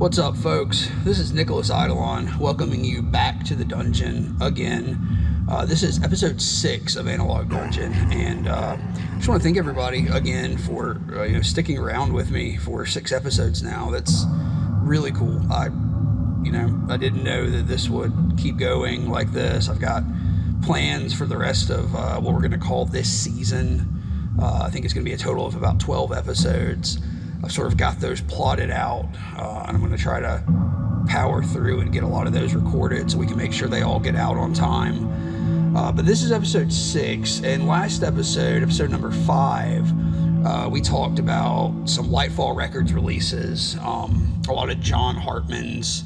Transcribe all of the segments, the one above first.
What's up, folks? This is Nicholas Eidolon, welcoming you back to the dungeon again. This is episode 6 of Analog Dungeon, and just want to thank everybody again for sticking around with me for 6 episodes now. That's really cool. I didn't know that this would keep going like this. I've got plans for the rest of what we're going to call this season. I think it's going to be a total of about 12 episodes. I've sort of got those plotted out, and I'm going to try to power through and get a lot of those recorded so we can make sure they all get out on time. But this is episode 6, and last episode number 5, we talked about some Lightfall Records releases, a lot of John Hartman's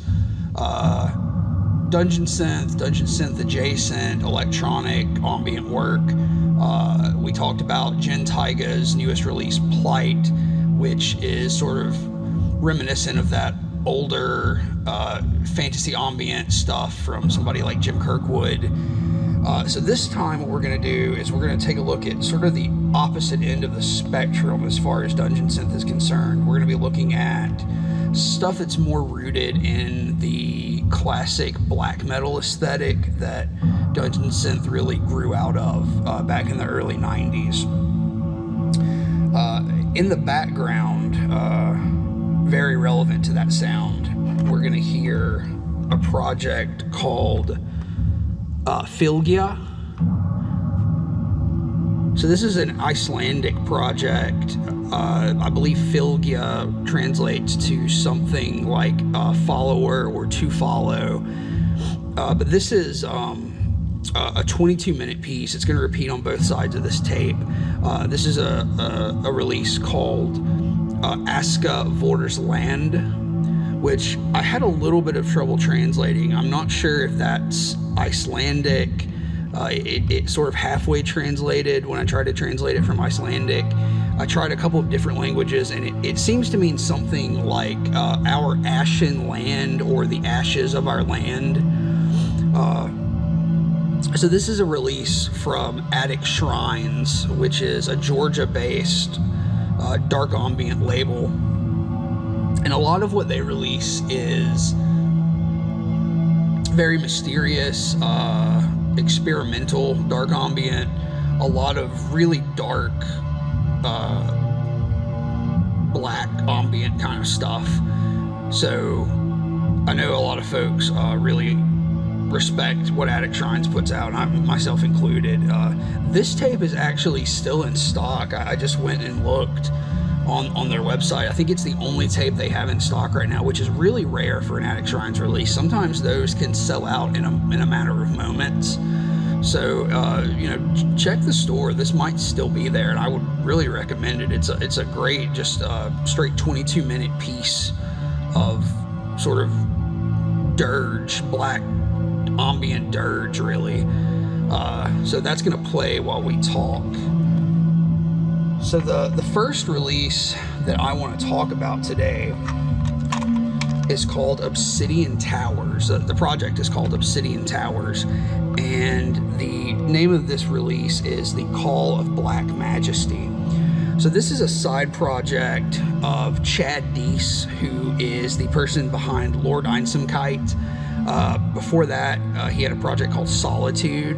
Dungeon Synth adjacent, electronic, ambient work. We talked about Jen Taiga's newest release, Plight, which is sort of reminiscent of that older fantasy ambient stuff from somebody like Jim Kirkwood. So this time what we're going to do is we're going to take a look at sort of the opposite end of the spectrum as far as Dungeon Synth is concerned. We're going to be looking at stuff that's more rooted in the classic black metal aesthetic that Dungeon Synth really grew out of back in the early 90s. In the background, very relevant to that sound, we're going to hear a project called Fylgja. So this is an Icelandic project. I believe Fylgja translates to something like follower or to follow. But this is a 22-minute piece. It's going to repeat on both sides of this tape. This is a release called Aska Vorders Land, which I had a little bit of trouble translating. I'm not sure if that's Icelandic. It sort of halfway translated when I tried to translate it from Icelandic. I tried a couple of different languages, and it seems to mean something like our ashen land or the ashes of our land. So this is a release from Attic Shrines, which is a Georgia-based dark ambient label. And a lot of what they release is very mysterious, experimental dark ambient, a lot of really dark, black ambient kind of stuff. So I know a lot of folks really respect what Attic Shrines puts out, and I myself included. This tape is actually still in stock. I just went and looked on their website. I think it's the only tape they have in stock right now, which is really rare for an Attic Shrines release. Sometimes those can sell out in a matter of moments. So check the store. This might still be there, and I would really recommend it. It's a great, just straight 22-minute piece of sort of dirge, black ambient dirge, really. So that's going to play while we talk. So the first release that I want to talk about today is called Obsidian Towers. The project is called Obsidian Towers, and the name of this release is The Call of Black Majesty. So this is a side project of Chad Deese, who is the person behind Waldeinsamkeit. Before that, he had a project called Solitude,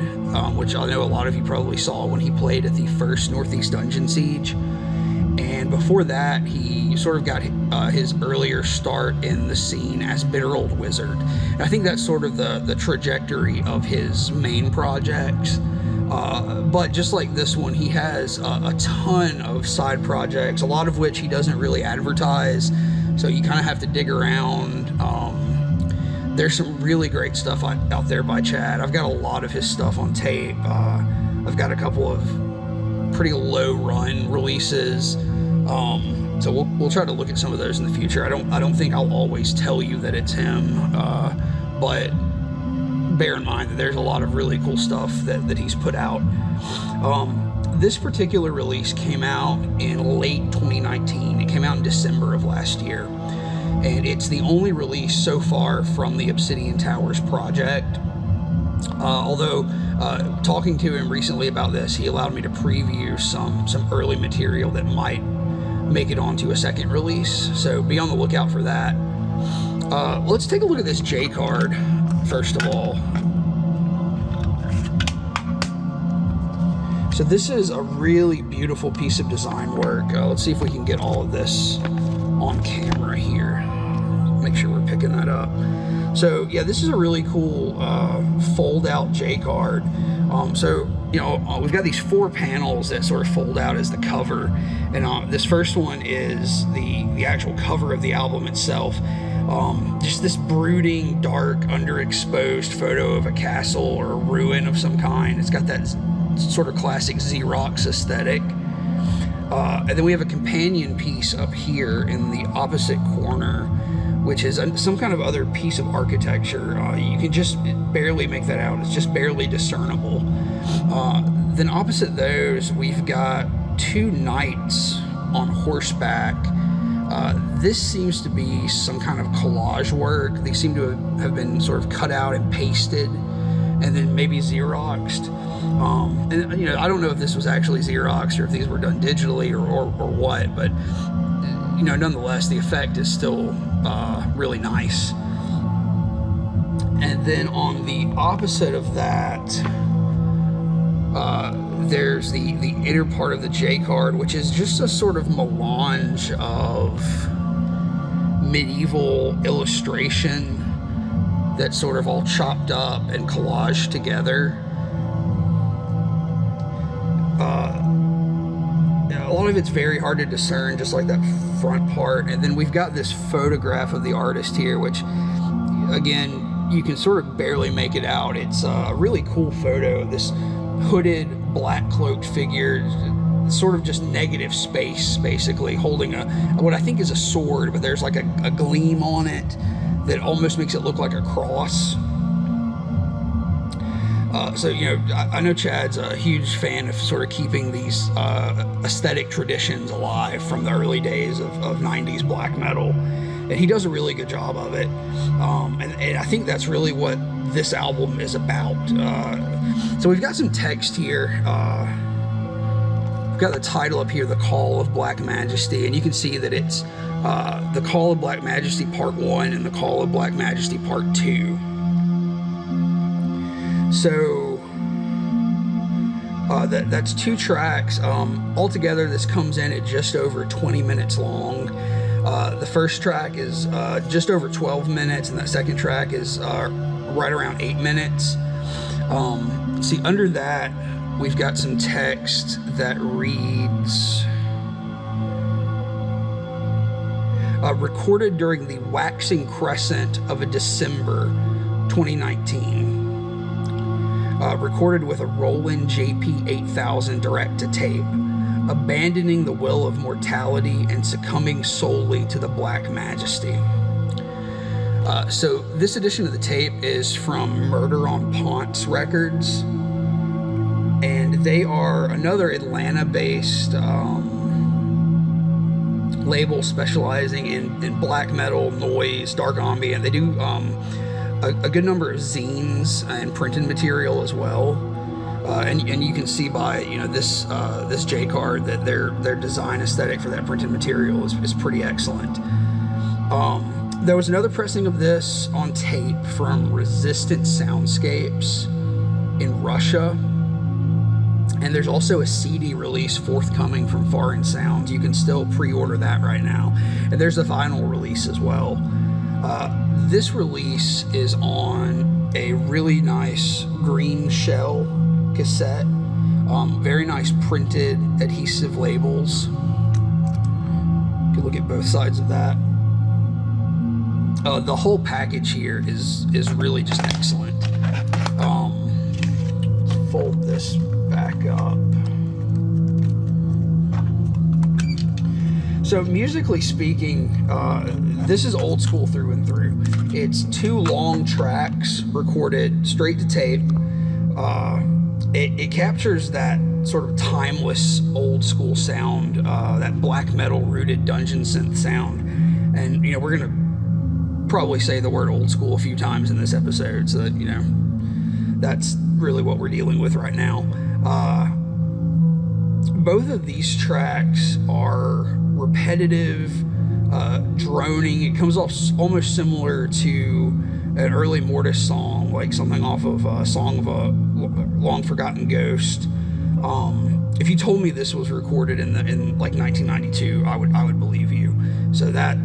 which I know a lot of you probably saw when he played at the first Northeast Dungeon Siege. And before that, he sort of got his earlier start in the scene as Bitter Old Wizard. And I think that's sort of the trajectory of his main projects. But just like this one, he has a ton of side projects, a lot of which he doesn't really advertise, so you kind of have to dig around. There's some really great stuff out there by Chad. I've got a lot of his stuff on tape. I've got a couple of pretty low-run releases. So we'll try to look at some of those in the future. I don't think I'll always tell you that it's him, but bear in mind that there's a lot of really cool stuff that he's put out. This particular release came out in late 2019. It came out in December of last year. And it's the only release so far from the Obsidian Towers project. Although, talking to him recently about this, he allowed me to preview some early material that might make it onto a second release. So be on the lookout for that. Let's take a look at this J card, first of all. So this is a really beautiful piece of design work. Let's see if we can get all of this on camera here. Make sure we're picking that up. So yeah, this is a really cool fold out J card. So, you know, we've got these 4 panels that sort of fold out as the cover. And this first one is the actual cover of the album itself. Just this brooding, dark, underexposed photo of a castle or a ruin of some kind. It's got that sort of classic Xerox aesthetic. And then we have a companion piece up here in the opposite corner, which is some kind of other piece of architecture. You can just barely make that out. It's just barely discernible. Then opposite those, we've got 2 knights on horseback. This seems to be some kind of collage work. They seem to have been sort of cut out and pasted and then maybe Xeroxed. And you know, I don't know if this was actually Xerox or if these were done digitally or what, but you know, nonetheless, the effect is still really nice. And then on the opposite of that, there's the inner part of the J card, which is just a sort of melange of medieval illustration that's sort of all chopped up and collaged together. A lot of it's very hard to discern, just like that front part. And then we've got this photograph of the artist here, which again, you can sort of barely make it out. It's a really cool photo. This hooded, black cloaked figure, sort of just negative space, basically holding what I think is a sword, but there's like a gleam on it that almost makes it look like a cross. So, you know, I know Chad's a huge fan of sort of keeping these aesthetic traditions alive from the early days of 90s black metal, and he does a really good job of it. And I think that's really what this album is about. So we've got some text here. We've got the title up here, The Call of Black Majesty, and you can see that it's The Call of Black Majesty Part 1 and The Call of Black Majesty Part 2. So that's 2 tracks. Altogether, this comes in at just over 20 minutes long. The first track is just over 12 minutes, and that second track is right around 8 minutes. See, under that, we've got some text that reads, recorded during the waxing crescent of a December 2019. Recorded with a Roland JP 8000 direct to tape, abandoning the will of mortality and succumbing solely to the Black Majesty. So this edition of the tape is from Murder on Ponce Records, and they are another Atlanta-based label specializing in black metal, noise, dark ambient. They do a good number of zines and printed material as well, and you can see by, you know, this J card that their design aesthetic for that printed material is pretty excellent. There was another pressing of this on tape from Resistant Soundscapes in Russia, and there's also a CD release forthcoming from Foreign Sounds. You can still pre-order that right now, and there's a vinyl release as well. This release is on a really nice green shell cassette, very nice printed adhesive labels. You can look at both sides of that. The whole package here is really just excellent. Fold this back up. So musically speaking, this is old school through and through. It's 2 long tracks recorded straight to tape. It captures that sort of timeless old school sound, that black metal rooted dungeon synth sound. And, you know, we're gonna probably say the word old school a few times in this episode, so that, you know, that's really what we're dealing with right now. Both of these tracks are repetitive, droning. It comes off almost similar to an early Mortis song, like something off of a Song of a Long Forgotten Ghost. If you told me this was recorded in like 1992, I would believe you. So that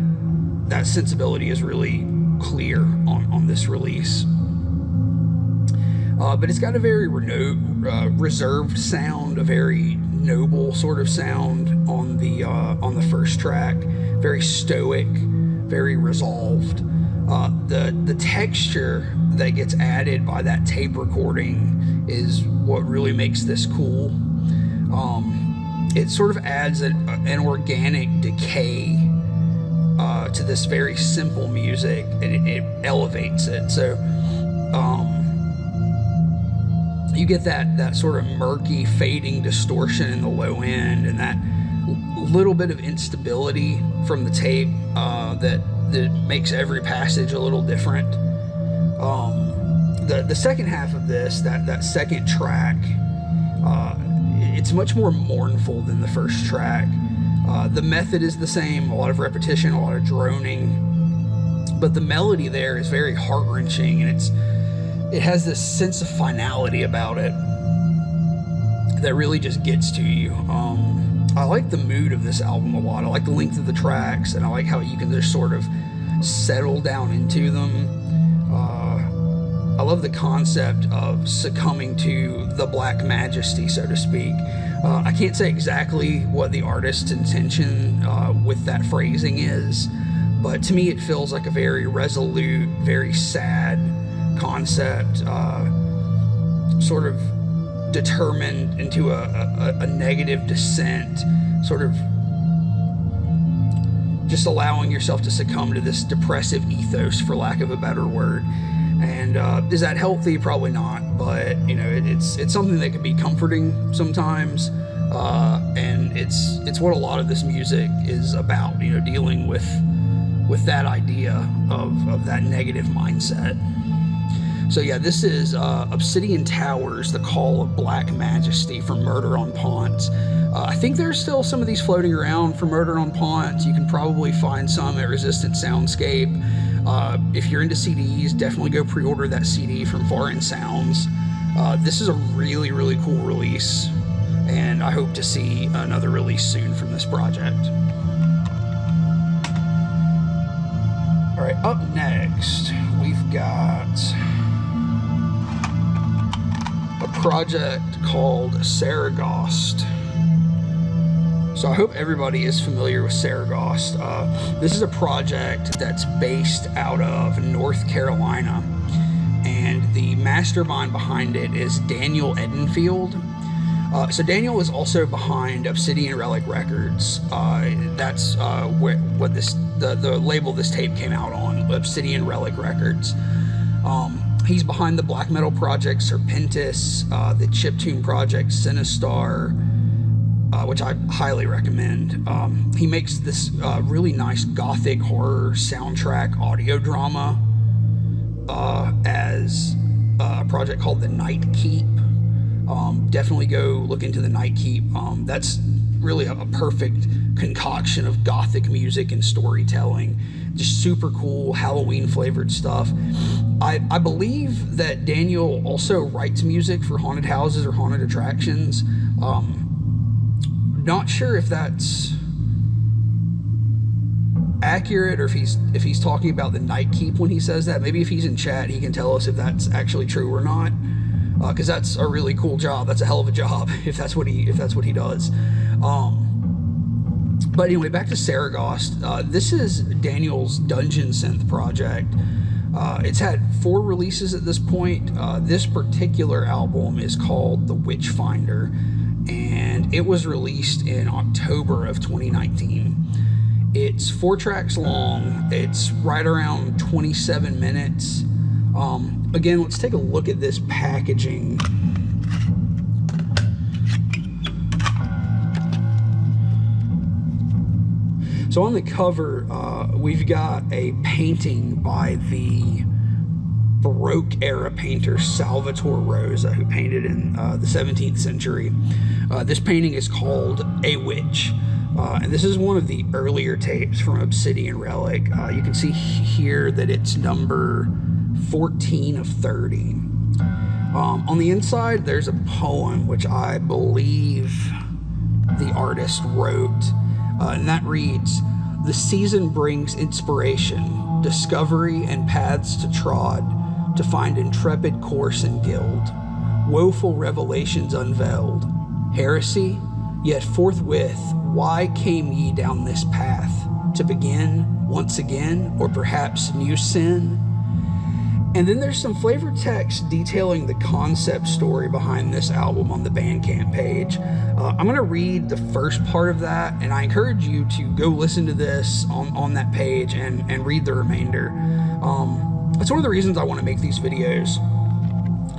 sensibility is really clear on this release. But it's got a very reserved sound, a very noble sort of sound on the first track. Very stoic, very resolved. The texture that gets added by that tape recording is what really makes this cool. It sort of adds an organic decay to this very simple music, and it elevates it. So you get that sort of murky, fading distortion in the low end, and that little bit of instability from the tape that makes every passage a little different. The second half of this, that second track, it's much more mournful than the first track. The method is the same, a lot of repetition, a lot of droning, but the melody there is very heart-wrenching, and it has this sense of finality about it that really just gets to you. I like the mood of this album a lot. I like the length of the tracks, and I like how you can just sort of settle down into them. I love the concept of succumbing to the Black Majesty, so to speak. I can't say exactly what the artist's intention with that phrasing is, but to me it feels like a very resolute, very sad concept, sort of determined into a negative descent, sort of just allowing yourself to succumb to this depressive ethos, for lack of a better word. And is that healthy? Probably not, but you know, it's something that can be comforting sometimes, and it's what a lot of this music is about, you know, dealing with that idea of that negative mindset. So yeah, this is Obsidian Towers, The Call of Black Majesty from Murder on Ponce. I think there's still some of these floating around for Murder on Ponce. You can probably find some at Resistant Soundscape. If you're into CDs, definitely go pre-order that CD from Far In Sounds. This is a really, really cool release, and I hope to see another release soon from this project. All right, up next, we've got a project called Seregost. So I hope everybody is familiar with Seregost. This is a project that's based out of North Carolina, and the mastermind behind it is Daniel Edenfield. So Daniel is also behind Obsidian Relic Records. That's what the label this tape came out on, Obsidian Relic Records. He's behind the black metal project Serpentis, the chiptune project Sinistar, which I highly recommend. He makes this really nice gothic horror soundtrack audio drama as a project called The Night Keep. Definitely go look into The Night Keep. That's really a perfect concoction of gothic music and storytelling. Just super cool Halloween flavored stuff. I believe that Daniel also writes music for haunted houses or haunted attractions. Not sure if that's accurate, or if he's talking about The Night Keep when he says that. Maybe if he's in chat, he can tell us if that's actually true or not, because that's a really cool job. That's a hell of a job if that's what he does. But anyway, back to Seregost. This is Daniel's dungeon synth project. It's had 4 releases at this point. This particular album is called The Wytchfinder, and it was released in October of 2019. It's 4 tracks long. It's right around 27 minutes. Again, let's take a look at this packaging. So on the cover, we've got a painting by the Baroque era painter Salvatore Rosa, who painted in the 17th century. This painting is called A Witch. And this is one of the earlier tapes from Obsidian Relic. You can see here that it's number 14 of 30. On the inside, there's a poem which I believe the artist wrote, and that reads, "The season brings inspiration, discovery, and paths to trod, to find intrepid course and guild, woeful revelations unveiled, heresy, yet forthwith, why came ye down this path? To begin once again, or perhaps new sin?" And then there's some flavored text detailing the concept story behind this album on the Bandcamp page. I'm going to read the first part of that, and I encourage you to go listen to this on that page and read the remainder. That's one of the reasons I want to make these videos.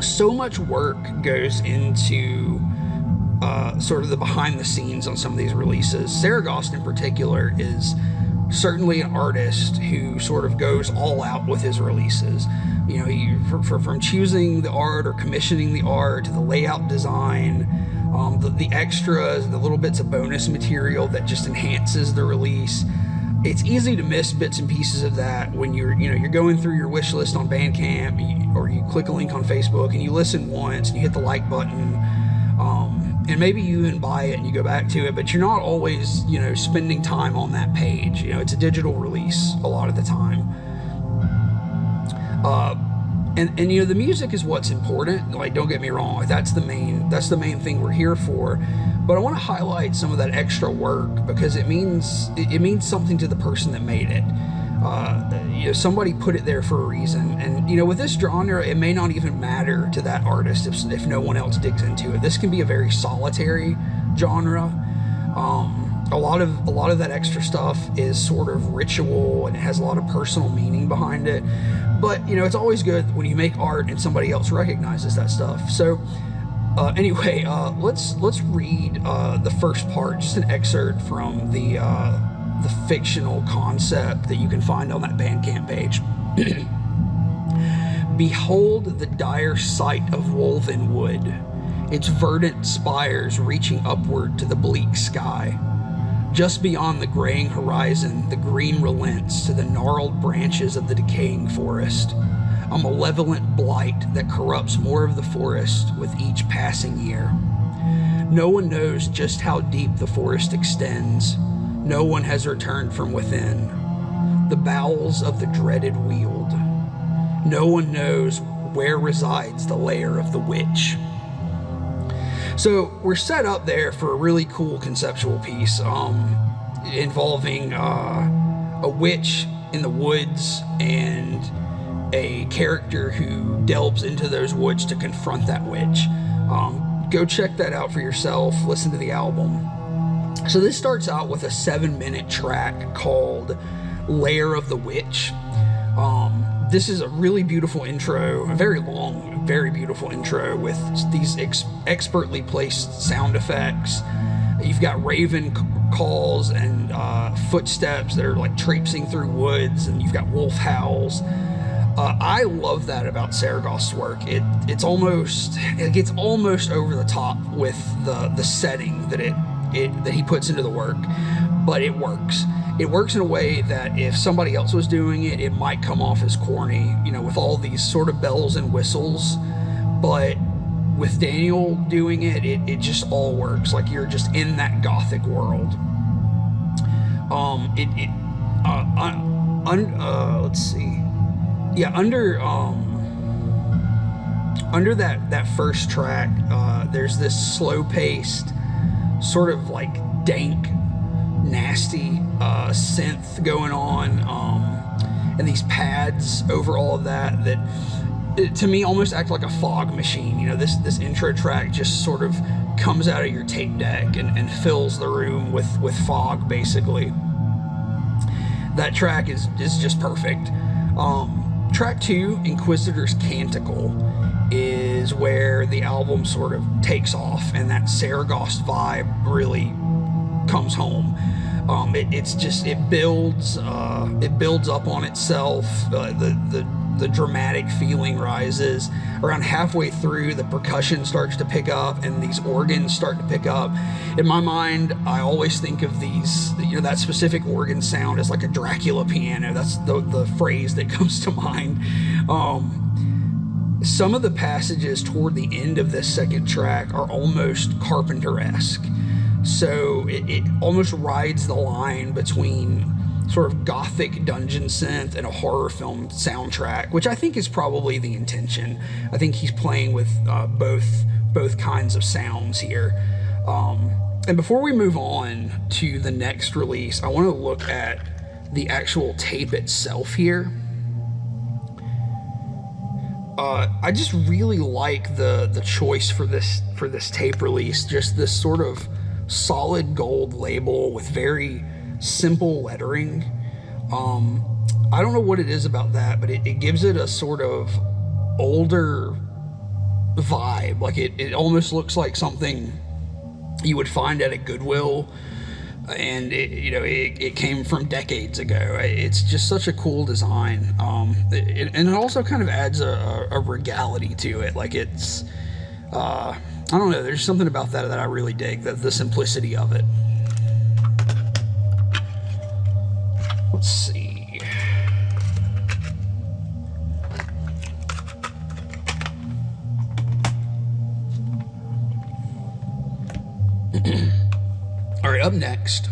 So much work goes into sort of the behind the scenes on some of these releases. Seregost in particular is certainly an artist who sort of goes all out with his releases. You know, from choosing the art or commissioning the art to the layout design, the extras, the little bits of bonus material that just enhances the release. It's easy to miss bits and pieces of that when you're going through your wish list on Bandcamp, or you click a link on Facebook and you listen once and you hit the like button, and maybe you even buy it and you go back to it, but you're not always, spending time on that page. It's a digital release a lot of the time. And the music is what's important. Like, don't get me wrong, that's the main thing we're here for. But I want to highlight some of that extra work because it means something to the person that made it. Somebody put it there for a reason. And with this genre, it may not even matter to that artist if no one else digs into it. This can be a very solitary genre. A lot of that extra stuff is sort of ritual, and it has a lot of personal meaning behind it. But it's always good when you make art and somebody else recognizes that stuff. So anyway, let's read the first part, just an excerpt from the fictional concept that you can find on that Bandcamp page. "Behold the dire sight of woven wood, its verdant spires reaching upward to the bleak sky. Just beyond the graying horizon, the green relents to the gnarled branches of the decaying forest, a malevolent blight that corrupts more of the forest with each passing year. No one knows just how deep the forest extends. No one has returned from within the bowels of the dreaded weald. No one knows where resides the lair of the witch." So we're set up there for a really cool conceptual piece involving a witch in the woods and a character who delves into those woods to confront that witch. Go check that out for yourself. Listen to the album. So this starts out with a 7-minute track called Lair of the Witch. This is a really beautiful intro, a very long, very beautiful intro with these expertly placed sound effects. You've got raven calls and footsteps that are like traipsing through woods, and you've got wolf howls. I love that about Seregost's work. It gets almost over the top with the setting that he puts into the work, but it works. It works in a way that if somebody else was doing it, it might come off as corny, with all these sort of bells and whistles. But with Daniel doing it, it just all works. Like you're just in that gothic world. Let's see. Yeah, under that first track, there's this slow-paced, sort of like dank, nasty synth going on, and these pads over all of that to me almost act like a fog machine. This intro track just sort of comes out of your tape deck and fills the room with fog, basically. That track is just perfect. Track 2, Inquisitor's Canticle, is where the album sort of takes off, and that Seregost vibe really comes home. It builds up on itself. The the dramatic feeling rises. Around halfway through, the percussion starts to pick up and these organs start to pick up. In my mind, I always think of these, that specific organ sound as like a Dracula piano. That's the phrase that comes to mind. Some of the passages toward the end of this second track are almost Carpenter-esque. So it almost rides the line between sort of gothic dungeon synth and a horror film soundtrack, which I think is probably the intention. I think he's playing with both kinds of sounds here. And before we move on to the next release, I want to look at the actual tape itself here. I just really like the choice for this tape release. Just this sort of solid gold label with very simple lettering. I don't know what it is about that, but it gives it a sort of older vibe. Like it almost looks like something you would find at a Goodwill, and it came from decades ago. It's just such a cool design, and it also kind of adds a regality to it. Like it's I don't know, there's something about that I really dig, the simplicity of it. Let's see. All right, up next,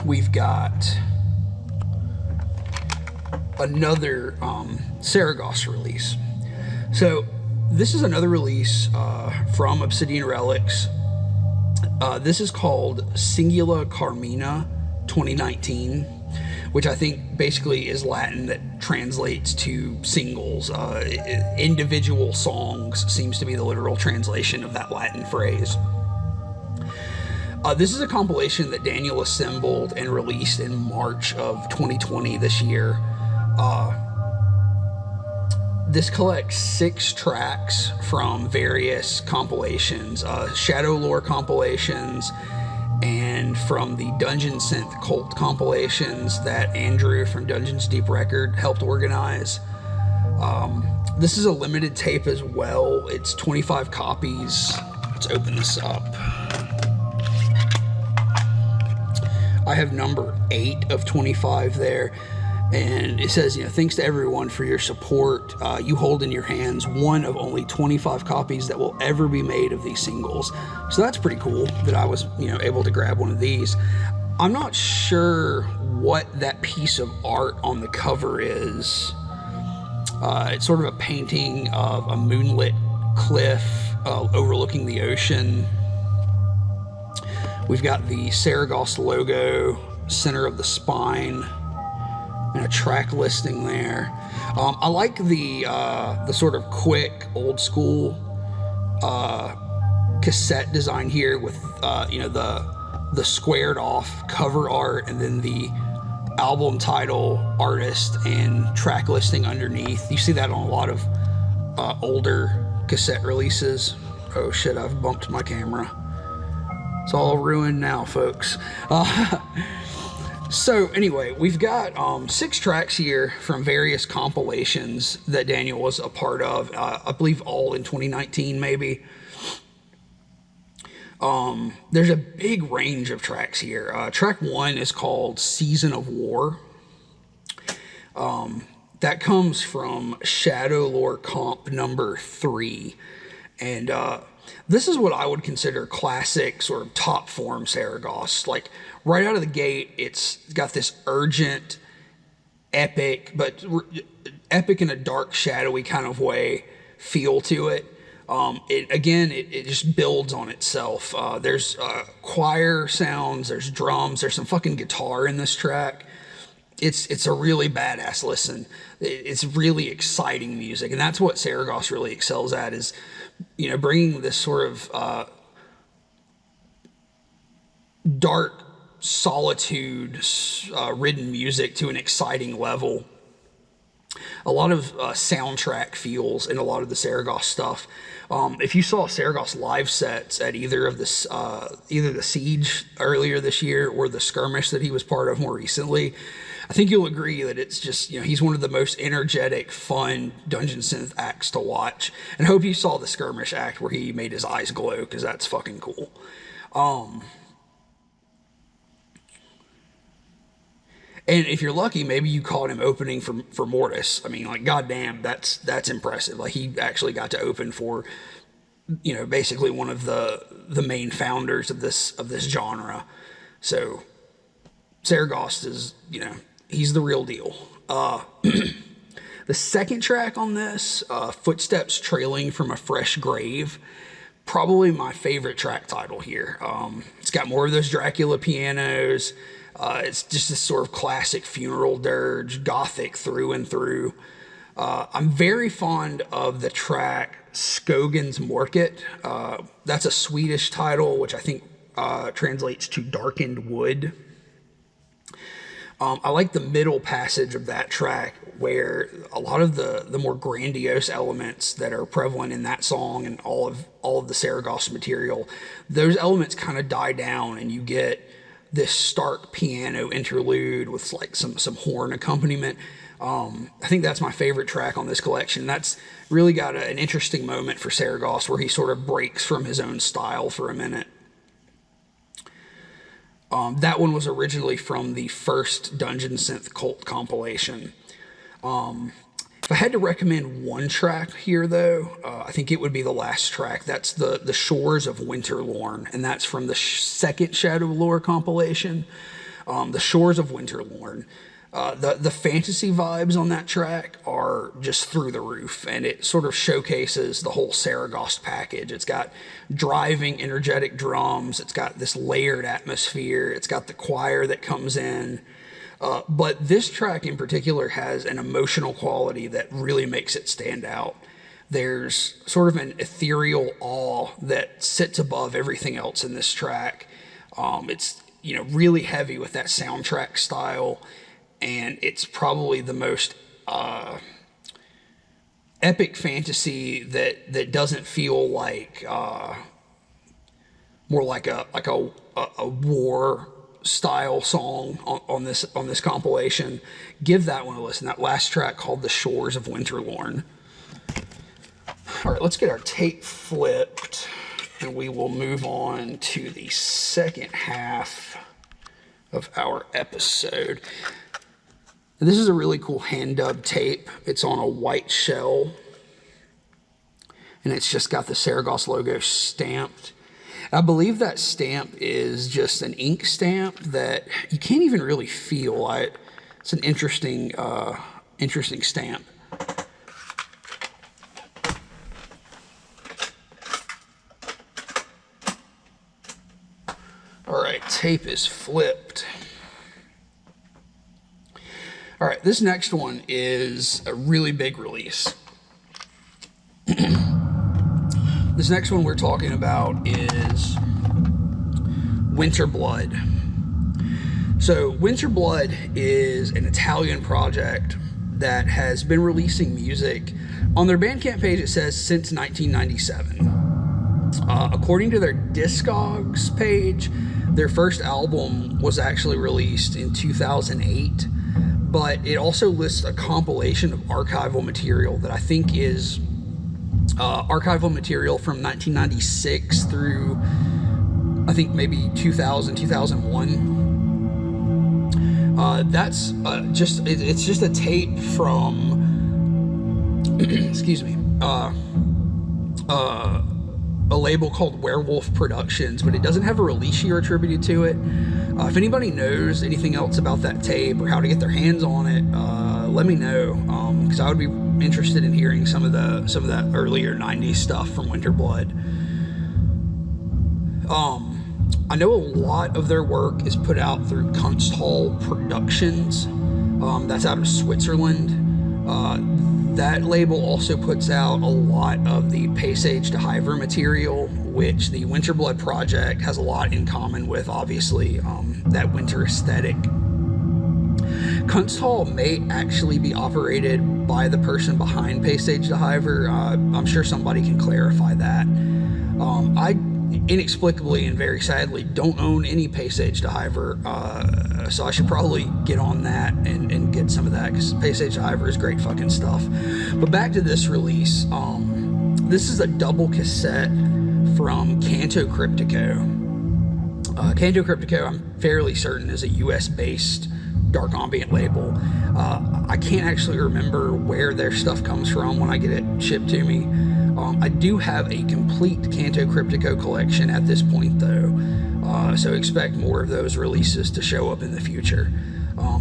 we've got another Seregost release. So this is another release from Obsidian Relics. This is called Sinvla Carmina 2019, which I think basically is Latin that translates to singles. Individual songs seems to be the literal translation of that Latin phrase. This is a compilation that Daniel assembled and released in March of 2020 this year. This collects 6 tracks from various compilations, Shadow Lore compilations, and from the Dungeon Synth Cult compilations that Andrew from Dungeons Deep Record helped organize. This is a limited tape as well. It's 25 copies. Let's open this up. I have number 8 of 25 there, and it says, thanks to everyone for your support. You hold in your hands one of only 25 copies that will ever be made of these singles. So that's pretty cool that I was, able to grab one of these. I'm not sure what that piece of art on the cover is. It's sort of a painting of a moonlit cliff overlooking the ocean. We've got the Seregost logo, center of the spine, and a track listing there. I like the sort of quick, old school cassette design here with the squared off cover art, and then the album title, artist, and track listing underneath. You see that on a lot of older cassette releases. Oh shit, I've bumped my camera. It's all ruined now, folks. So anyway, we've got 6 tracks here from various compilations that Daniel was a part of. I believe all in 2019, maybe. There's a big range of tracks here. Track 1 is called Season of War. That comes from Shadow Lore Comp number 3. And this is what I would consider classic sort of top form Seregost. Like right out of the gate, it's got this urgent, epic, but epic in a dark, shadowy kind of way feel to it. It just builds on itself. There's choir sounds, there's drums, there's some fucking guitar in this track. It's a really badass listen. It's really exciting music, and that's what Seregost really excels at, is bringing this sort of dark, solitude ridden music to an exciting level. a lot of soundtrack feels in a lot of the Seregost stuff. If you saw Seregost live sets at either of this, either the Siege earlier this year or the Skirmish that he was part of more recently, I think you'll agree that it's just, you know, he's one of the most energetic, fun dungeon synth acts to watch. And I hope you saw the Skirmish act where he made his eyes glow, because that's fucking cool. And if you're lucky, maybe you caught him opening for Mortis. I mean, like, goddamn, that's impressive. Like, he actually got to open for, you know, basically one of the main founders of this genre. So Seregost is, you know, he's the real deal. The second track on this, Footsteps Trailing from a Fresh Grave, probably my favorite track title here. It's got more of those Dracula pianos. It's just this sort of classic funeral dirge, gothic through and through. I'm very fond of the track Skogen's Morket. That's a Swedish title, which I think translates to Darkened Wood. I like the middle passage of that track, where a lot of the more grandiose elements that are prevalent in that song and all of the Seregost material, those elements kind of die down, and you get this stark piano interlude with like some horn accompaniment. I think that's my favorite track on this collection. That's really got an interesting moment for Seregost, where he sort of breaks from his own style for a minute. That one was originally from the first Dungeon Synth Cult compilation. If I had to recommend one track here, though, I think it would be the last track. That's the Shores of Winterlorn, and that's from the second Shadow Lore compilation. The Shores of Winterlorn. The fantasy vibes on that track are just through the roof, and it sort of showcases the whole Seregost package. It's got driving, energetic drums. It's got this layered atmosphere. It's got the choir that comes in. But this track in particular has an emotional quality that really makes it stand out. There's sort of an ethereal awe that sits above everything else in this track. It's, you know, really heavy with that soundtrack style, and it's probably the most epic fantasy that doesn't feel like more like a war style song on this compilation. Give that one a listen. That last track called The Shores of Winterlorn. All right, let's get our tape flipped, and we will move on to the second half of our episode. And this is a really cool hand dub tape. It's on a white shell, and it's just got the Seregost logo stamped. I believe that stamp is just an ink stamp that you can't even really feel. It's an interesting stamp. All right, tape is flipped. All right, this next one is a really big release. This next one we're talking about is Winterblood. So Winterblood is an Italian project that has been releasing music. On their Bandcamp page, it says since 1997. According to their Discogs page, their first album was actually released in 2008, but it also lists a compilation of archival material that I think is archival material from 1996 through, I think, maybe 2000, 2001. That's it's just a tape from, excuse me, a label called Werewolf Productions, but it doesn't have a release year attributed to it. If anybody knows anything else about that tape or how to get their hands on it, let me know, because I would be interested in hearing some of that earlier 90s stuff from Winterblood. I know a lot of their work is put out through Kunsthal Productions. That's out of Switzerland. That label also puts out a lot of the Passage to Hiver material, which the Winterblood project has a lot in common with, obviously, that winter aesthetic. Kunsthal may actually be operated by the person behind Paysage the Hiver. I'm sure somebody can clarify that. I inexplicably and very sadly don't own any Paysage the Hiver, so I should probably get on that and get some of that, because Paysage the Hiver is great fucking stuff. But back to this release. This is a double cassette from Canto Cryptico. Canto Cryptico, I'm fairly certain, is a US-based dark ambient label. I can't actually remember where their stuff comes from when I get it shipped to me. I do have a complete Canto Cryptico collection at this point, though, so expect more of those releases to show up in the future.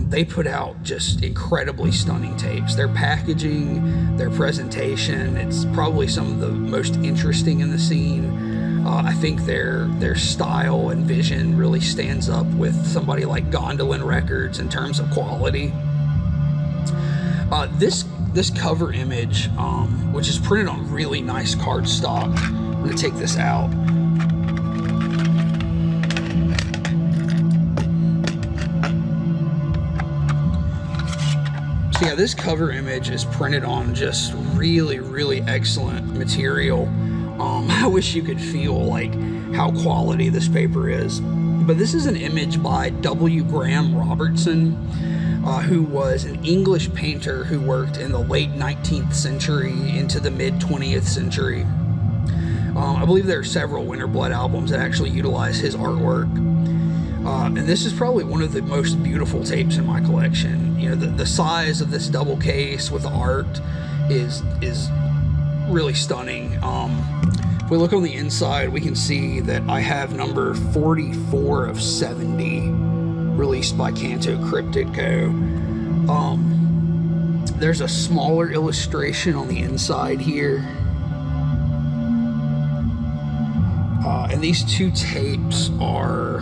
They put out just incredibly stunning tapes. Their packaging, their presentation, it's probably some of the most interesting in the scene. I think their style and vision really stands up with somebody like Gondolin Records in terms of quality. This cover image, which is printed on really nice cardstock. I'm going to take this out. So yeah, this cover image is printed on just really, really excellent material. I wish you could feel like how quality this paper is. But this is an image by W. Graham Robertson, who was an English painter who worked in the late 19th century into the mid 20th century. I believe there are several Winterblood albums that actually utilize his artwork. And this is probably one of the most beautiful tapes in my collection. You know, the size of this double case with the art is really stunning. If we look on the inside, we can see that I have number 44 of 70 released by Canto Cryptico. There's a smaller illustration on the inside here. And these two tapes are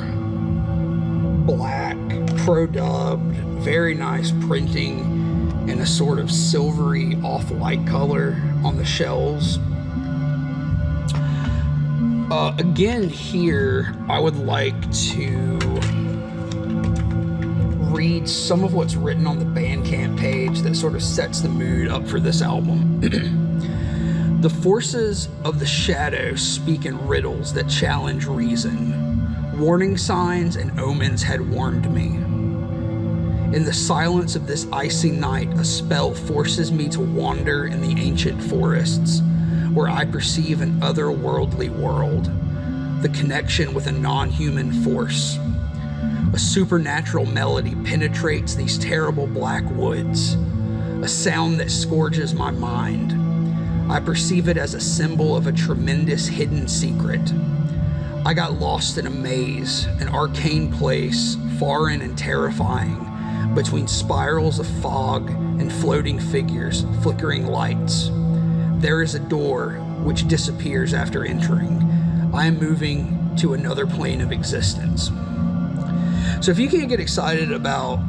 black, pro-dubbed, very nice printing, and a sort of silvery off-white color on the shells. Again here, I would like to read some of what's written on the Bandcamp page that sort of sets the mood up for this album. The forces of the shadow speak in riddles that challenge reason. Warning signs and omens had warned me. In the silence of this icy night, a spell forces me to wander in the ancient forests, where I perceive an otherworldly world, the connection with a non-human force. A supernatural melody penetrates these terrible black woods, a sound that scourges my mind. I perceive it as a symbol of a tremendous hidden secret. I got lost in a maze, an arcane place, foreign and terrifying, between spirals of fog and floating figures, flickering lights. There is a door which disappears after entering. I am moving to another plane of existence. So if you can't get excited about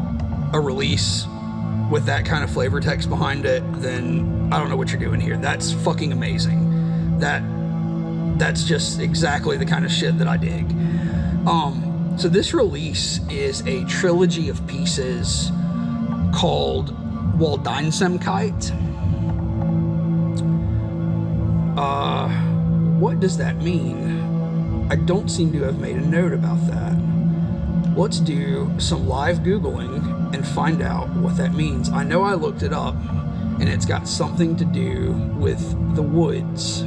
a release with that kind of flavor text behind it, then I don't know what you're doing here. That's fucking amazing. That's just exactly the kind of shit that I dig. So this release is a trilogy of pieces called Waldeinsamkeit. What does that mean? I don't seem to have made a note about that. Let's do some live Googling and find out what that means. I know I looked it up, and it's got something to do with the woods.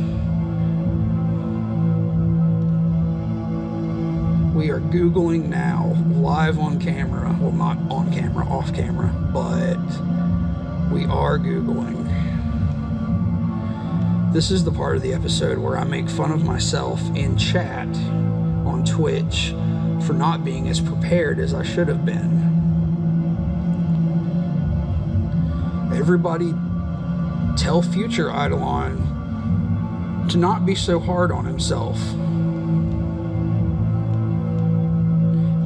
We are Googling now, live on camera. Well, not on camera, off camera, but we are Googling. This is the part of the episode where I make fun of myself in chat on Twitch for not being as prepared as I should have been. Everybody tell future Eidolon to not be so hard on himself.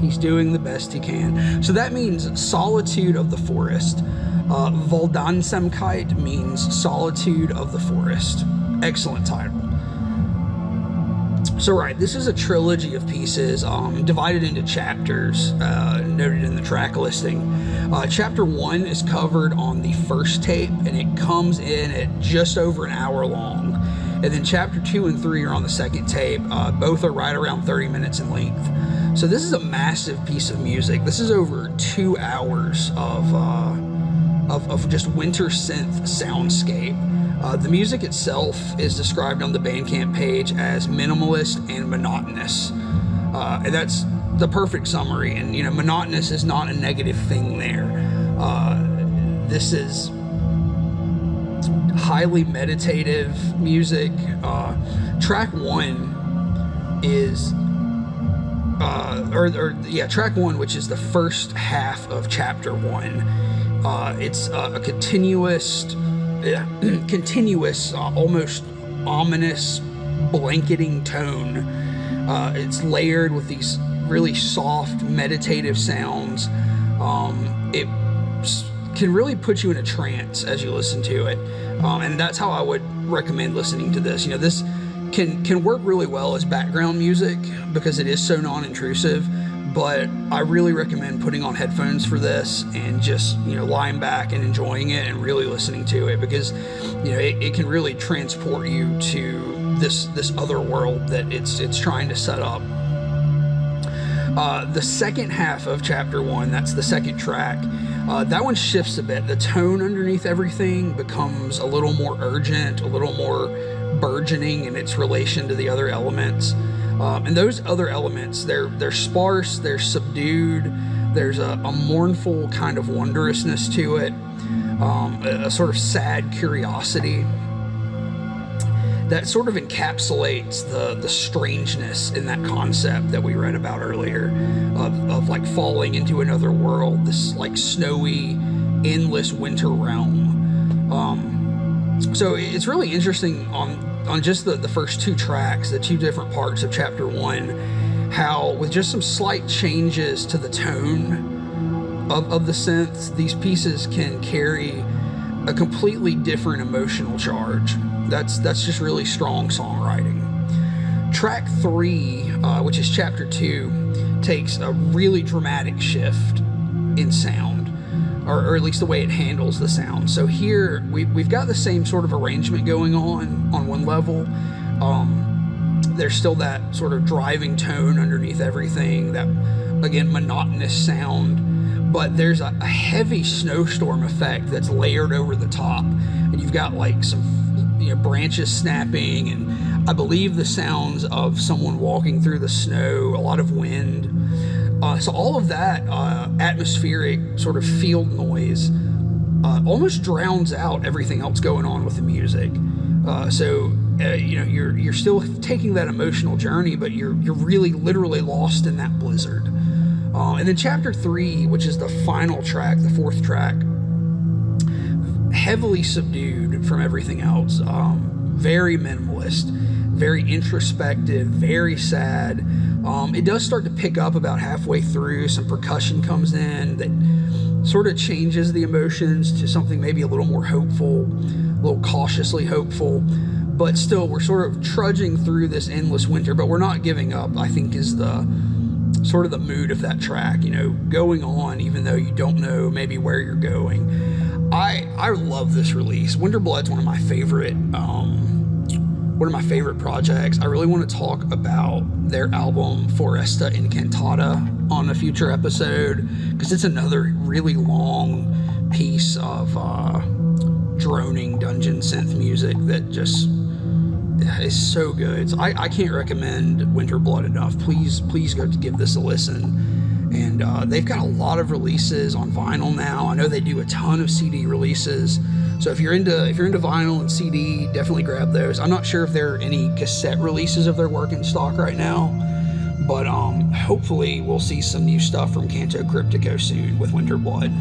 He's doing the best he can. So that means solitude of the forest. Waldeinsamkeit means solitude of the forest. Excellent title. So right, this is a trilogy of pieces divided into chapters, noted in the track listing. Chapter 1 is covered on the first tape, and it comes in at just over an hour long. And then chapter 2 and 3 are on the second tape. Both are right around 30 minutes in length. So this is a massive piece of music. This is over 2 hours of just winter synth soundscape. The music itself is described on the Bandcamp page as minimalist and monotonous. And that's the perfect summary. And, you know, monotonous is not a negative thing there. This is highly meditative music. Track 1 is, track 1, which is the first half of chapter 1. It's a continuous, almost ominous, blanketing tone. It's layered with these really soft, meditative sounds. It can really put you in a trance as you listen to it, and that's how I would recommend listening to this. You know, this can work really well as background music because it is so non-intrusive. But I really recommend putting on headphones for this and just, you know, lying back and enjoying it and really listening to it, because, you know, it can really transport you to this other world that it's trying to set up. The second half of chapter 1, that's the second track, that one shifts a bit. The tone underneath everything becomes a little more urgent, a little more burgeoning in its relation to the other elements. And those other elements, they're sparse, they're subdued, there's a mournful kind of wondrousness to it, a sort of sad curiosity that sort of encapsulates the strangeness in that concept that we read about earlier of like falling into another world, this like snowy, endless winter realm. So it's really interesting on just the first 2 tracks, the 2 different parts of chapter 1, how with just some slight changes to the tone of the synths, these pieces can carry a completely different emotional charge. That's just really strong songwriting. Track 3, which is chapter 2, takes a really dramatic shift in sound, or at least the way it handles the sound. So here we've got the same sort of arrangement going on one level. There's still that sort of driving tone underneath everything, that, again, monotonous sound, but there's a heavy snowstorm effect that's layered over the top, and you've got like some, you know, branches snapping, and I believe the sounds of someone walking through the snow, a lot of wind. So all of that atmospheric sort of field noise almost drowns out everything else going on with the music. You know, you're still taking that emotional journey, but you're really literally lost in that blizzard. And then chapter 3, which is the final track, the 4th track, heavily subdued from everything else. Very minimalist, very introspective, very sad. It does start to pick up about halfway through. Some percussion comes in that sort of changes the emotions to something maybe a little more hopeful, a little cautiously hopeful. But still, we're sort of trudging through this endless winter, but we're not giving up, I think, is the sort of the mood of that track, you know, going on even though you don't know maybe where you're going. I love this release. Winterblood's one of my favorite projects. I really want to talk about their album Foresta Incantata on a future episode, because it's another really long piece of droning dungeon synth music that just is so good. So I can't recommend Winterblood enough. Please go to give this a listen. And they've got a lot of releases on vinyl now. I know they do a ton of CD releases. So if you're into vinyl and CD, definitely grab those. I'm not sure if there are any cassette releases of their work in stock right now, but hopefully we'll see some new stuff from Canto Cryptico soon with Winterblood.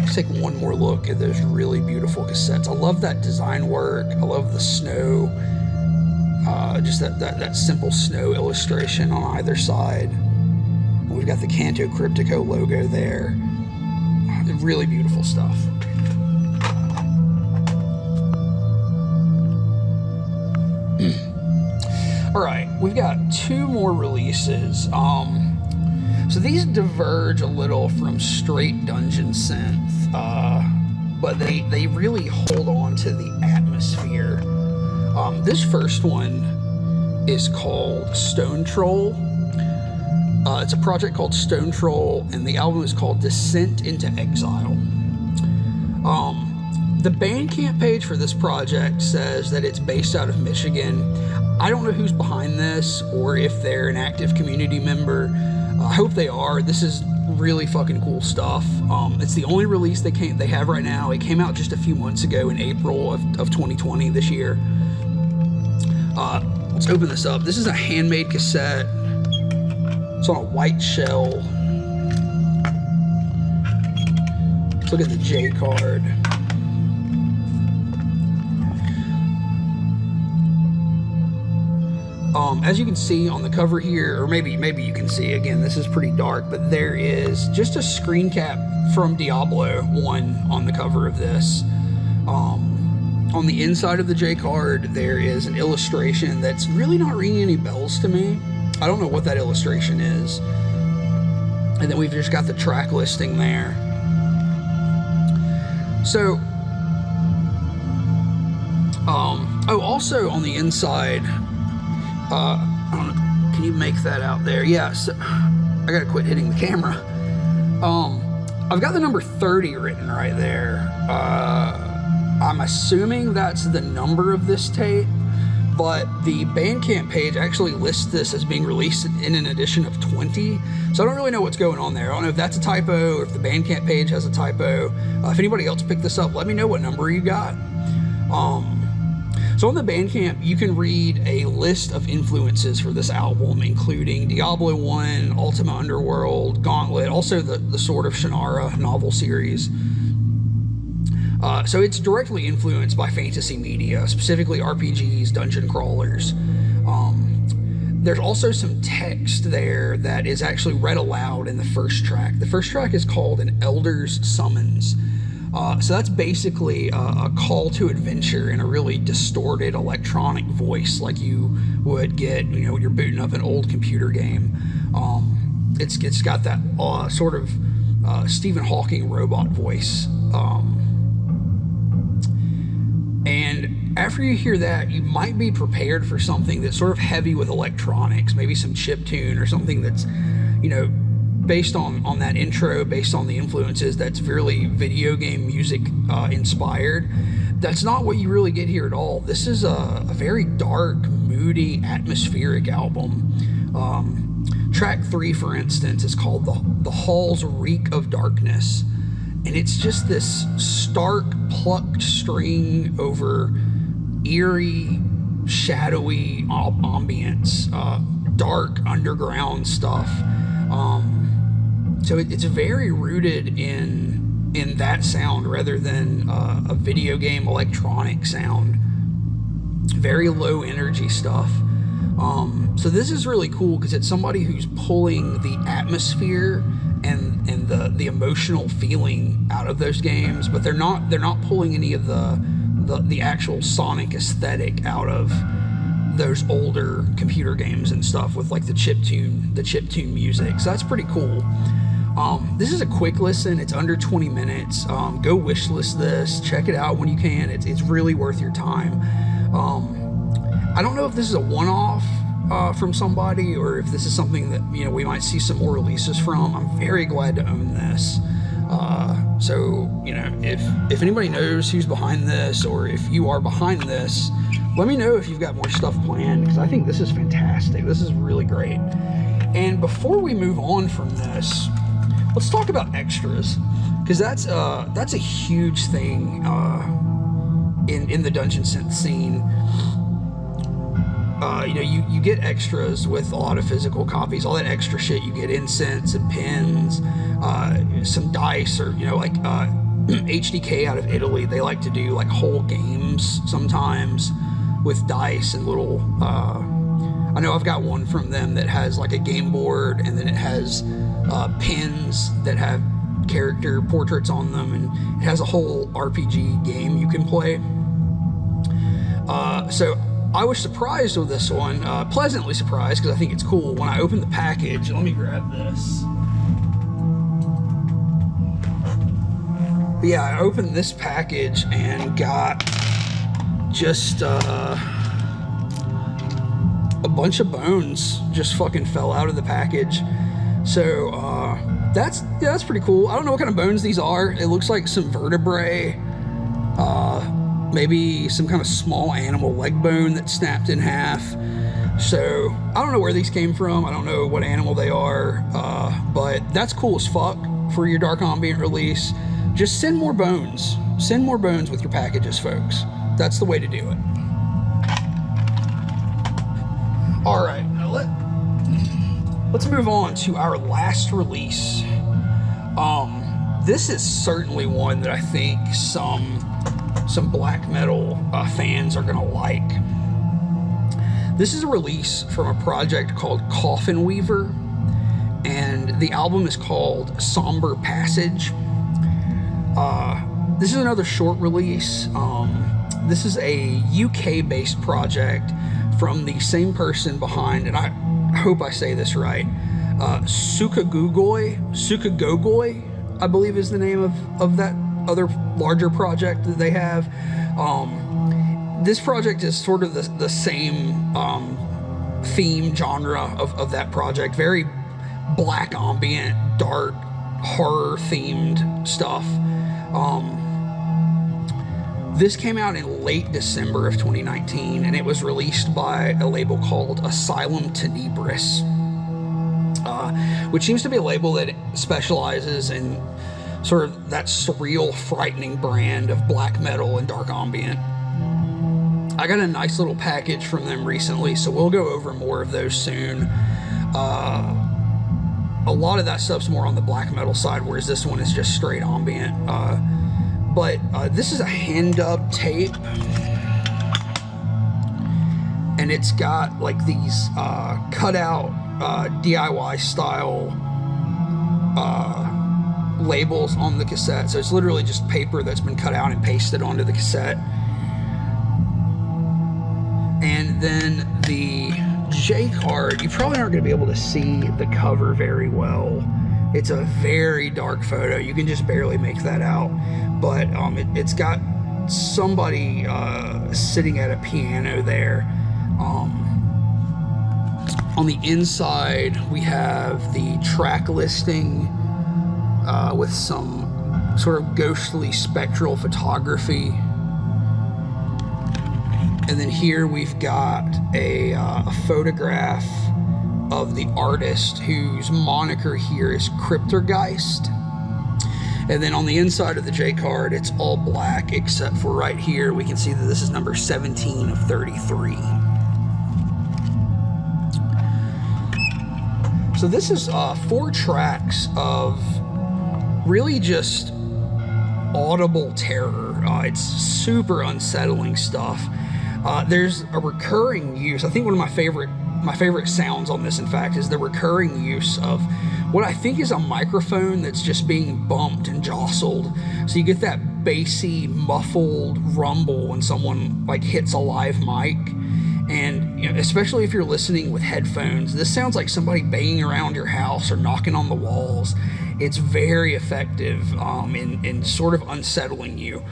Let's take one more look at those really beautiful cassettes. I love that design work. I love the snow. Just that simple snow illustration on either side. We've got the Canto Cryptico logo there. Really beautiful stuff. All right, we've got 2 more releases. So these diverge a little from straight dungeon synth, but they really hold on to the atmosphere. This first one is called Stonetroll. It's a project called Stonetroll, and the album is called Descent into Exile. The Bandcamp page for this project says that it's based out of Michigan. I don't know who's behind this or if they're an active community member. I hope they are. This is really fucking cool stuff. It's the only release they have right now. It came out just a few months ago in April of 2020 this year. Let's open this up. This is a handmade cassette. It's on a white shell. Let's look at the J card. As you can see on the cover here, or maybe you can see, again, this is pretty dark, but there is just a screen cap from Diablo 1 on the cover of this. On the inside of the J card, there is an illustration that's really not ringing any bells to me. I don't know what that illustration is. And then we've just got the track listing there. So, oh, also on the inside, I don't know, can you make that out there? Yeah, so I gotta quit hitting the camera. I've got the number 30 written right there. I'm assuming that's the number of this tape, but the Bandcamp page actually lists this as being released in an edition of 20, so I don't really know what's going on there. I don't know if that's a typo or if the Bandcamp page has a typo. If anybody else picked this up, let me know what number you got. So on the Bandcamp, you can read a list of influences for this album, including Diablo 1, Ultima Underworld, Gauntlet, also the Sword of Shannara novel series. So it's directly influenced by fantasy media, specifically RPGs, dungeon crawlers. There's also some text there that is actually read aloud in the first track. The first track is called An Elder's Summons. So that's basically a call to adventure in a really distorted electronic voice like you would get, you know, when you're booting up an old computer game. It's got that sort of Stephen Hawking robot voice. And after you hear that, you might be prepared for something that's sort of heavy with electronics, maybe some chiptune or something that's, you know, based on that intro, based on the influences, that's really video game music inspired. That's not what you really get here at all. This is a very dark, moody, atmospheric album. Track 3, for instance, is called The Halls Reek of Darkness. And it's just this stark, plucked string over eerie, shadowy ambience, dark underground stuff. So it's very rooted in that sound rather than a video game electronic sound. Very low energy stuff. So this is really cool because it's somebody who's pulling the atmosphere and the emotional feeling out of those games, but they're not pulling any of the actual sonic aesthetic out of those older computer games and stuff with like the chiptune music. So that's pretty cool. This is a quick listen. It's under 20 minutes. Go wishlist this. Check it out when you can. It's really worth your time. I don't know if this is a one-off from somebody or if this is something that, you know, we might see some more releases from. I'm very glad to own this. So, you know, if anybody knows who's behind this or if you are behind this, let me know if you've got more stuff planned, because I think this is fantastic. This is really great. And before we move on from this, let's talk about extras, because that's a huge thing in the dungeon synth scene. You know, you get extras with a lot of physical copies, all that extra shit. You get incense and pins, some dice, or, you know, like HDK out of Italy, they like to do like whole games sometimes with dice and little, I know I've got one from them that has like a game board, and then it has pins that have character portraits on them, and it has a whole RPG game you can play. So I was surprised with this one, pleasantly surprised, because I think it's cool. When I opened the package, let me grab this. But yeah, I opened this package and got just a bunch of bones just fucking fell out of the package. So that's pretty cool. I don't know what kind of bones these are. It looks like some vertebrae, maybe some kind of small animal leg bone that snapped in half. So I don't know where these came from. I don't know what animal they are, but that's cool as fuck for your Dark Ambient release. Just send more bones. Send more bones with your packages, folks. That's the way to do it. All right, now let's move on to our last release. This is certainly one that I think some black metal fans are gonna like. This is a release from a project called Coffinweaver, and the album is called Sombre Passage. This is another short release. This is a UK-based project from the same person behind, and I hope I say this right, Sukagogoi, I believe is the name of that other larger project that they have. This project is sort of the same theme genre of that project. Very black ambient, dark, horror themed stuff. This came out in late December of 2019, and it was released by a label called Asylum Tenebris, which seems to be a label that specializes in sort of that surreal, frightening brand of black metal and dark ambient. I got a nice little package from them recently, so we'll go over more of those soon. A lot of that stuff's more on the black metal side, whereas this one is just straight ambient. But this is a hand-dubbed tape, and it's got like these cut-out DIY style labels on the cassette. So it's literally just paper that's been cut out and pasted onto the cassette. And then the J card, you probably aren't going to be able to see the cover very well. It's a very dark photo. You can just barely make that out. But it's got somebody sitting at a piano there. On the inside, we have the track listing with some sort of ghostly spectral photography. And then here we've got a photograph of the artist whose moniker here is Cryptergeist. And then on the inside of the J card, it's all black, except for right here, we can see that this is number 17 of 33. So this is 4 tracks of really just audible terror. It's super unsettling stuff. There's a recurring use. I think one of my favorite sounds on this, in fact, is the recurring use of what I think is a microphone that's just being bumped and jostled. So you get that bassy, muffled rumble when someone like hits a live mic. And you know, especially if you're listening with headphones, this sounds like somebody banging around your house or knocking on the walls. It's very effective in sort of unsettling you.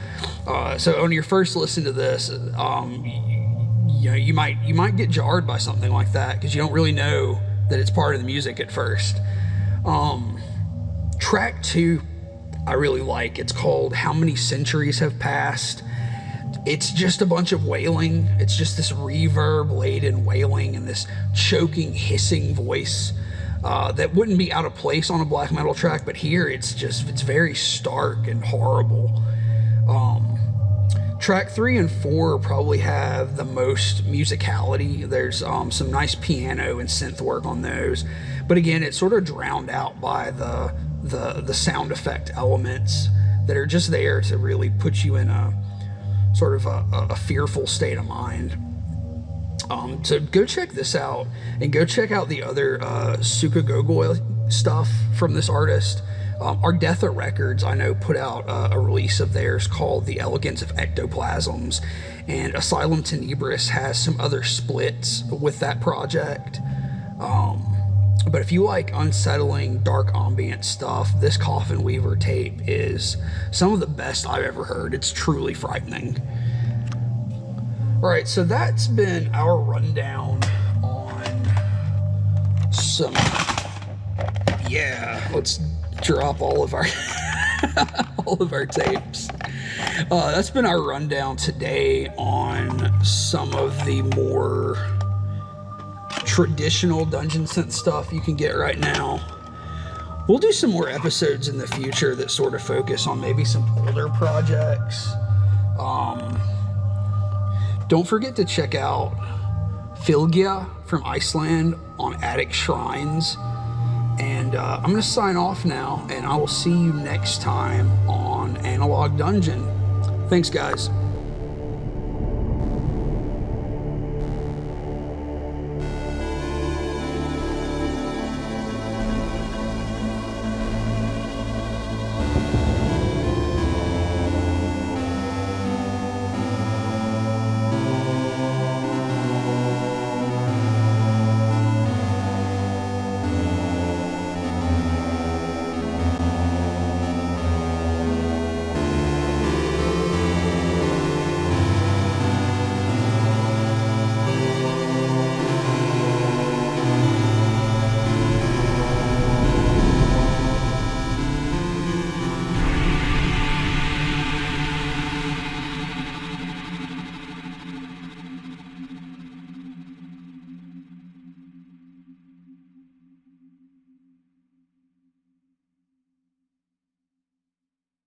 So on your first listen to this, you know, you might get jarred by something like that because you don't really know that it's part of the music at first. Track 2 I really like. It's called How Many Centuries Have Passed. It's just a bunch of wailing. It's just this reverb-laden wailing and this choking, hissing voice that wouldn't be out of place on a black metal track, but here it's very stark and horrible. Track 3 and 4 probably have the most musicality. There's some nice piano and synth work on those, but again, it's sort of drowned out by the sound effect elements that are just there to really put you in a sort of a fearful state of mind. So go check this out, and go check out the other Sukagogoi stuff from this artist. Ardetha Records, I know, put out a release of theirs called The Elegance of Ectoplasms, and Asylum Tenebris has some other splits with that project. But if you like unsettling, dark ambient stuff, this Coffinweaver tape is some of the best I've ever heard. It's truly frightening. Alright, so that's been our rundown on some... Yeah, let's drop all of our all of our tapes. That's been our rundown today on some of the more traditional dungeon synth stuff you can get right now. We'll do some more episodes in the future that sort of focus on maybe some older projects. Don't forget to check out Fylgja from Iceland on Attic Shrines. And I'm going to sign off now, and I will see you next time on Analog Dungeon. Thanks, guys.